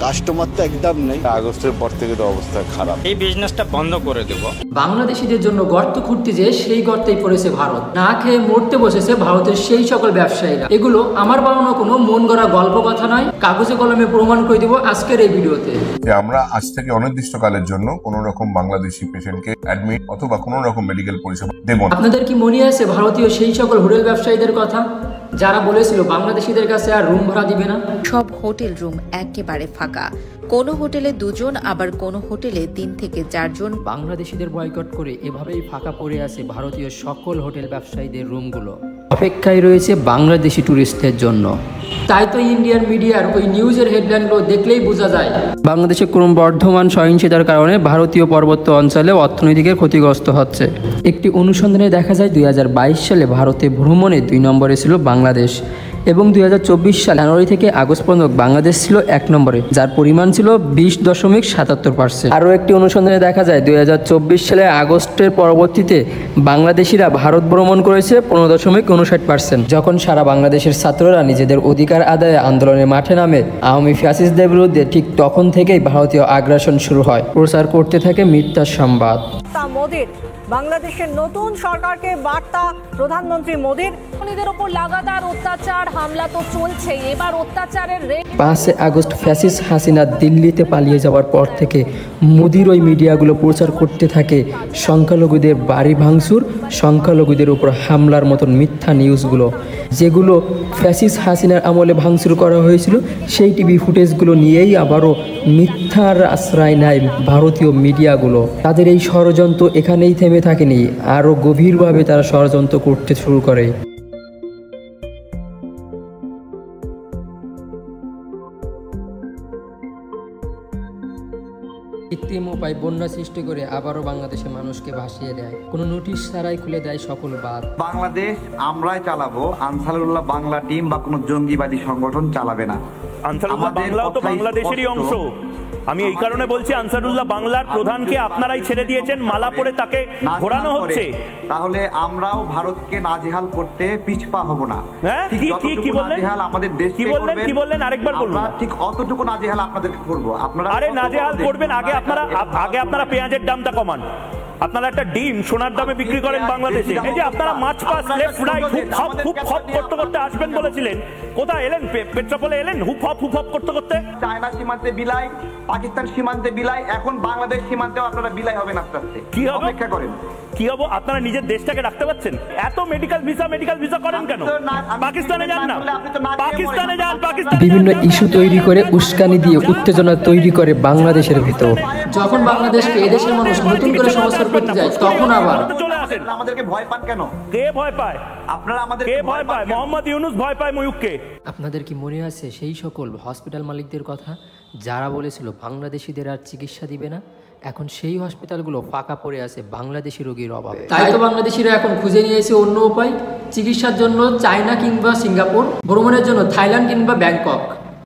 Customer তো একদম নেই। আগস্টের পর থেকে তো অবস্থা খারাপ। এই বিজনেসটা বন্ধ করে দেব। বাংলাদেশিদের জন্য গর্ত খুঁড়তে যেয়ে সেই গর্তেই পড়েছে ভারত। না খেয়ে মরতে বসেছে ভারতের সেই সকল ব্যবসায়ীরা। এগুলো আমার বানানো কোনো মন গড়া গল্প কথা নয়, কাগজে কলমে প্রমাণ করে দিব আজকের এই ভিডিওতে। আমরা আজ থেকে অনির্দিষ্টকালের জন্য কোনো রকম বাংলাদেশি পেশেন্টকে অ্যাডমিট অথবা কোনো রকম মেডিকেল পরিষেবা দেব না। আপনাদের কি মনে আছে ভারতীয় সেই সকল হোটেল ব্যবসায়ীদের কথা, যারা বলেছিল বাংলাদেশিদের কাছে আর রুম ভাড়া দিবে না? সব হোটেল রুম একেবারে ফাঁকা। কোনো হোটেলে 2 জন, আবার কোনো হোটেলে 3 থেকে 4 জন। বাংলাদেশিদের বয়কট করে এভাবেই ফাঁকা পড়ে আছে ভারতীয় সকল হোটেল ব্যবসায়ীদের রুমগুলো। অপেক্ষায় রয়েছে বাংলাদেশি টুরিস্টদের জন্য। তাই তো ইন্ডিয়ান মিডিয়ার ওই নিউজের হেডলাইনগুলো দেখলেই বোঝা যায় বাংলাদেশে ক্রমবর্ধমান সহিংসতার কারণে ভারতীয় পার্বত্য অঞ্চলে অর্থনৈতিক ক্ষতিগ্রস্ত হচ্ছে। একটি অনুসন্ধানে দেখা যায় 2022 সালে ভারতে ভ্রমণে 2 নম্বরে ছিল বাংলাদেশ এবং 2024 সাল জানুয়ারি থেকে আগস্ট পর্যন্ত বাংলাদেশ ছিল 1 নম্বরে, যার পরিমাণ ছিল 20.77%। আরও একটি অনুসন্ধানে দেখা যায় 2024 সালে আগস্টের পরবর্তীতে বাংলাদেশিরা ভারত ভ্রমণ করেছে 15.59%। যখন সারা বাংলাদেশের ছাত্ররা নিজেদের অধিকার আদায়ে আন্দোলনের মাঠে নামে আওয়ামী ফ্যাসিস্টদের বিরুদ্ধে, ঠিক তখন থেকেই ভারতীয় আগ্রাসন শুরু হয়। প্রচার করতে থাকে মিথ্যা সংবাদ। মোদির বাংলাদেশের নতুন সরকারকে বার্তা প্রধানমন্ত্রী মোদির। খুনিদের উপর লাগাতার অত্যাচার হামলা তো চলছেই, এবার অত্যাচারের 5 আগস্ট ফ্যাসিস্ট হাসিনা দিল্লিতে পালিয়ে যাওয়ার পর থেকে মোদির ওই মিডিয়াগুলো প্রচার করতে থাকে সংখ্যালঘুদের বাড়ি ভাঙচুর, সংখ্যালঘুদের উপর হামলার মতন মিথ্যা নিউজগুলো, যেগুলো ফ্যাসিস্ট হাসিনার আমলে ভাঙচুর করা হয়েছিল। সেই টিভি ফুটেজগুলো নিয়েই আবারও মিথ্যার আশ্রয় নেয় ভারতীয় মিডিয়াগুলো। তাদের এই ষড়যন্ত্র এখানেই থেমে থাকেনি, আরও গভীরভাবে তারা ষড়যন্ত্র করতে শুরু করে। কৃত্রিম উপায় বন্যা সৃষ্টি করে আবারও বাংলাদেশের মানুষকে ভাসিয়ে দেয়, কোনো নোটিশ ছাড়াই খুলে দেয় সকল বাঁধ। বাংলাদেশ আমরাই চালাবো, আনসারুল্লাহ বাংলা টিম বা কোনো জঙ্গিবাদী সংগঠন চালাবে না। আনসারুল্লাহ বাংলাও তো বাংলাদেশেরই অংশ। আমি এই কারণে বলছি, আনসারুল্লাহ বাংলার প্রধানকে আপনারাই ছেড়ে দিয়েছেন, মালা পরে তাকে ঘোরানো হচ্ছে। তাহলে আমরাও ভারতকে নাজেহাল করতে পিছপা হব না। কি বললেন? আমাদের দেশ কি বললেন আরেকবার বলুন। ঠিক অতটুকু নাজেহাল আপনাদেরকে করব। আপনারা আরে নাজেহাল করবেন, আগে আপনারা পেঁয়াজের দামটা কমান। আপনারা একটা ডিম সোনার দামে বিক্রি করেন বাংলাদেশে। এই যে আপনারা মাছ পাস লেফট রাইট হুপ হপ করতে করতে আসবেন বলেছিলেন, কোথায় এলেন? পেট্রোপোলে এলেন হুপ হপ করতে করতে। চায়না সীমান্তে বিলাই, পাকিস্তান সীমান্তে বিলাই, এখন বাংলাদেশ সীমান্তেও আপনারা বিলাই হবেন আস্তে আস্তে। কি হবে? অপেক্ষা করেন। কি হবো? আপনারা নিজের দেশটাকে রাখতে পারছেন? এত মেডিকেল ভিসা করেন কেন? পাকিস্তানে যান না, পাকিস্তানে যান। বিভিন্ন ইস্যু তৈরি করে উস্কানি দিয়ে উত্তেজনা তৈরি করে বাংলাদেশের ভিতর। যখন বাংলাদেশকে এদেশের মানুষ নতুন করে সংস্কার করতে যায়, তখন আবার চলে আসেন। আমাদেরকে ভয় পান কেন? কে ভয় পায়? আপনারা আমাদের কে ভয় পায়? মোহাম্মদ ইউনূস ভয় পায় ময়ূককে। আপনাদের কি মনে আছে সেই সকল হসপিটাল মালিকদের কথা, যারা বলেছিল বাংলাদেশিদের আর চিকিৎসা দিবে না? এখন সেই হসপিটালগুলো ফাঁকা পড়ে আছে বাংলাদেশি রোগীর অভাবে। তাই তো বাংলাদেশিরা এখন খুঁজে নিয়েছে অন্য উপায়, চিকিৎসার জন্য চায়না কিংবা সিঙ্গাপুর, ভ্রমণের জন্য থাইল্যান্ড কিংবা ব্যাংকক।